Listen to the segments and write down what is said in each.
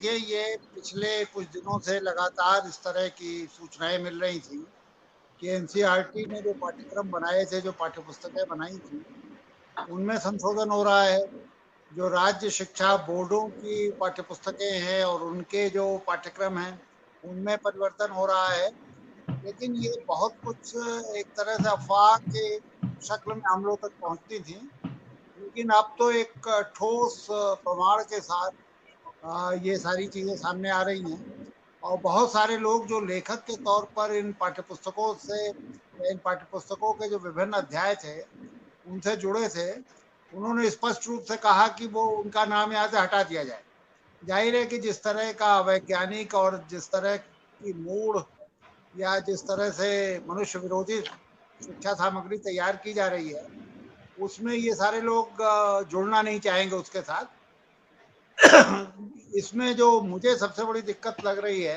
ये पिछले कुछ दिनों से लगातार इस तरह की सूचनाएं मिल रही थी कि एनसीईआरटी ने जो पाठ्यक्रम बनाए थे, जो पाठ्यपुस्तकें बनाई थी, उनमें संशोधन हो रहा है। जो राज्य शिक्षा बोर्डों की पाठ्यपुस्तकें हैं और उनके जो पाठ्यक्रम हैं, उनमें परिवर्तन हो रहा है। लेकिन ये बहुत कुछ एक तरह से अफवाह के शक्ल में हम लोग तक पहुंचती थी। लेकिन अब तो एक ठोस प्रमाण के साथ ये सारी चीजें सामने आ रही हैं। और बहुत सारे लोग जो लेखक के तौर पर इन पाठ्यपुस्तकों से या इन पाठ्यपुस्तकों के जो विभिन्न अध्याय थे उनसे जुड़े थे, उन्होंने स्पष्ट रूप से कहा कि वो उनका नाम यहाँ से हटा दिया जाए। जाहिर है कि जिस तरह का वैज्ञानिक और जिस तरह की मूढ़ या जिस तरह से मनुष्य विरोधी शिक्षा सामग्री तैयार की जा रही है, उसमें ये सारे लोग जुड़ना नहीं चाहेंगे उसके साथ। इसमें जो मुझे सबसे बड़ी दिक्कत लग रही है,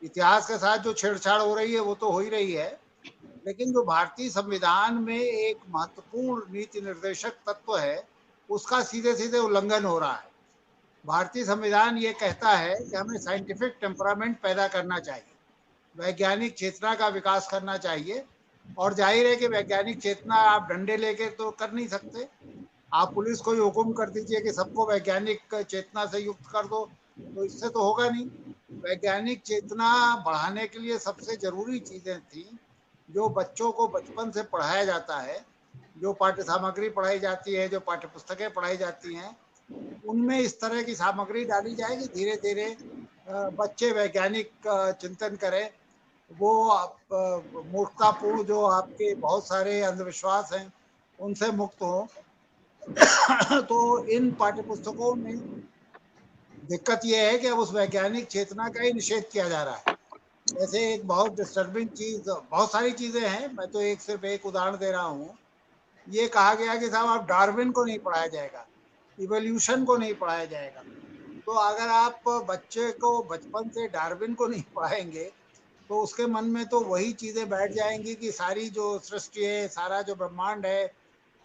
इतिहास के साथ जो छेड़छाड़ हो रही है वो तो हो ही रही है, लेकिन जो भारतीय संविधान में एक महत्वपूर्ण नीति निर्देशक तत्व है, उसका सीधे सीधे उल्लंघन हो रहा है। भारतीय संविधान ये कहता है कि हमें साइंटिफिक टेम्परामेंट पैदा करना चाहिए, वैज्ञानिक चेतना का विकास करना चाहिए। और जाहिर है कि वैज्ञानिक चेतना आप डंडे लेके तो कर नहीं सकते। आप पुलिस को ही हुक्म कर दीजिए कि सबको वैज्ञानिक चेतना से युक्त कर दो, तो इससे तो होगा नहीं। वैज्ञानिक चेतना बढ़ाने के लिए सबसे जरूरी चीजें थी जो बच्चों को बचपन से पढ़ाया जाता है, जो पाठ्य सामग्री पढ़ाई जाती है, जो पाठ्य पुस्तकें पढ़ाई जाती हैं, उनमें इस तरह की सामग्री डाली जाएगी। धीरे धीरे बच्चे वैज्ञानिक चिंतन करें, वो मूर्खतापूर्ण जो आपके बहुत सारे अंधविश्वास हैं उनसे मुक्त हो। तो इन पाठ्यपुस्तकों में दिक्कत यह है कि अब उस वैज्ञानिक चेतना का ही निषेध किया जा रहा है। जैसे एक बहुत डिस्टर्बिंग चीज, बहुत सारी चीजें हैं, मैं तो एक सिर्फ एक उदाहरण दे रहा हूँ। ये कहा गया कि साहब आप डार्विन को नहीं पढ़ाया जाएगा, इवोल्यूशन को नहीं पढ़ाया जाएगा। तो अगर आप बच्चे को बचपन से डार्विन को नहीं पढ़ाएंगे तो उसके मन में तो वही चीजें बैठ जाएंगी कि सारी जो सृष्टि है, सारा जो ब्रह्मांड है,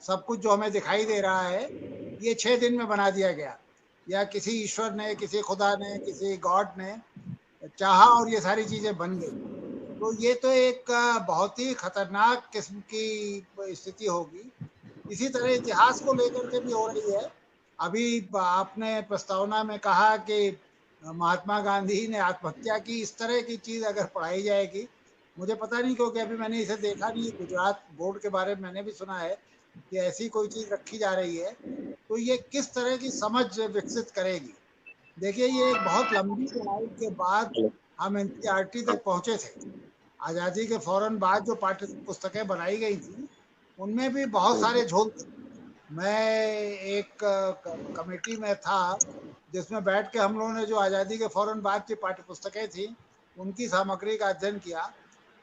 सब कुछ जो हमें दिखाई दे रहा है, ये 6 दिन में बना दिया गया, या किसी ईश्वर ने, किसी खुदा ने, किसी गॉड ने चाहा और ये सारी चीजें बन गई। तो ये तो एक बहुत ही खतरनाक किस्म की स्थिति होगी। इसी तरह इतिहास को लेकर के भी हो रही है। अभी आपने प्रस्तावना में कहा कि महात्मा गांधी ने आत्महत्या की, इस तरह की चीज अगर पढ़ाई जाएगी, मुझे पता नहीं क्योंकि अभी मैंने इसे देखा नहीं। गुजरात बोर्ड के बारे में मैंने भी सुना है कि ऐसी कोई चीज रखी जा रही है। तो ये किस तरह की समझ विकसित करेगी। देखिए, ये एक बहुत लंबी लड़ाई के बाद हम एनसीईआरटी तक पहुंचे थे। आज़ादी के फौरन बाद जो पाठ्य पुस्तकें बनाई गई थी, उनमें भी बहुत सारे झोल थे। मैं एक कमेटी में था जिसमें बैठ के हम लोगों ने जो आज़ादी के फौरन बाद की पाठ्य पुस्तकें थी उनकी सामग्री का अध्ययन किया।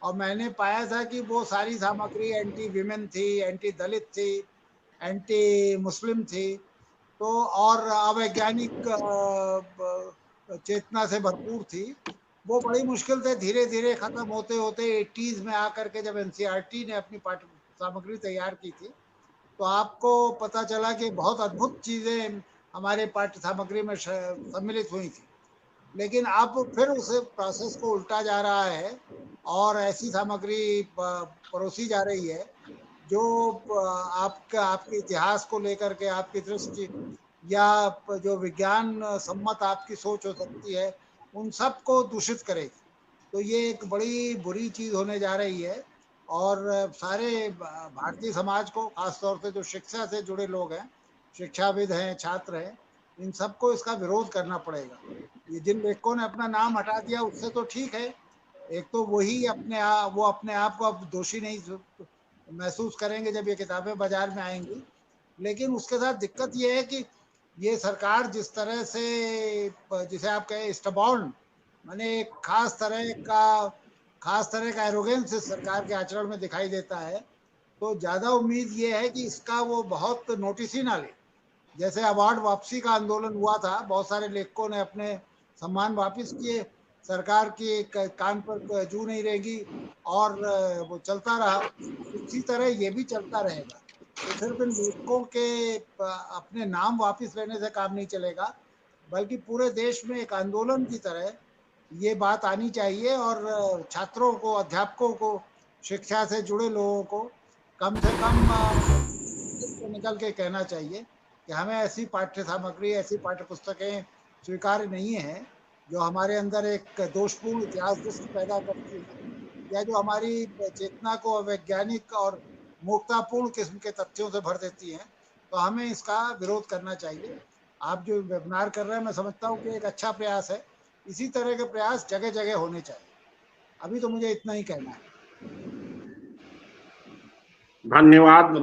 और मैंने पाया था कि वो सारी सामग्री एंटी वीमेन थी, एंटी दलित थी, एंटी मुस्लिम थी। तो और अवैज्ञानिक चेतना से भरपूर थी। वो बड़ी मुश्किल से धीरे धीरे खत्म होते होते 80s में आकर के जब एनसीईआरटी ने अपनी पाठ्य सामग्री तैयार की थी, तो आपको पता चला कि बहुत अद्भुत चीजें हमारे पाठ्य सामग्री में सम्मिलित हुई थी। लेकिन अब फिर उस प्रोसेस को उल्टा जा रहा है और ऐसी सामग्री परोसी जा रही है जो आपका आपके इतिहास को लेकर के आपकी दृष्टि या जो विज्ञान सम्मत आपकी सोच हो सकती है, उन सब को दूषित करेगी। तो ये एक बड़ी बुरी चीज होने जा रही है। और सारे भारतीय समाज को, खासतौर से जो शिक्षा से जुड़े लोग हैं, शिक्षाविद हैं, छात्र हैं, इन सबको इसका विरोध करना पड़ेगा। ये जिन लेखकों ने अपना नाम हटा दिया उससे तो ठीक है। एक तो वही वो अपने आप को अब दोषी नहीं महसूस करेंगे जब ये किताबें बाजार में आएंगी। लेकिन उसके साथ दिक्कत ये है कि ये सरकार जिस तरह से, जिसे आप कहें स्टबॉर्न, माने एक खास तरह का एरोगेंस इस सरकार के आचरण में दिखाई देता है। तो ज्यादा उम्मीद ये है कि इसका वो बहुत नोटिस ही ना ले। जैसे अवार्ड वापसी का आंदोलन हुआ था, बहुत सारे लेखकों ने अपने सम्मान वापस किए, सरकार की कान पर जू नहीं रहेगी और वो चलता रहा। इसी तरह ये भी चलता रहेगा। तो सिर्फ इन लेखकों के अपने नाम वापस लेने से काम नहीं चलेगा, बल्कि पूरे देश में एक आंदोलन की तरह ये बात आनी चाहिए और छात्रों को, अध्यापकों को, शिक्षा से जुड़े लोगों को कम से कम निकल के कहना चाहिए कि हमें ऐसी पाठ्य सामग्री, ऐसी पाठ्य पुस्तकें स्वीकार्य नहीं है जो हमारे अंदर एक दोषपूर्ण इतिहास दृष्टि पैदा करती है या जो हमारी चेतना को अवैज्ञानिक और मूर्खतापूर्ण किस्म के तथ्यों से भर देती हैं। तो हमें इसका विरोध करना चाहिए। आप जो वेबिनार कर रहे हैं, मैं समझता हूँ कि एक अच्छा प्रयास है। इसी तरह के प्रयास जगह जगह होने चाहिए। अभी तो मुझे इतना ही कहना है। धन्यवाद।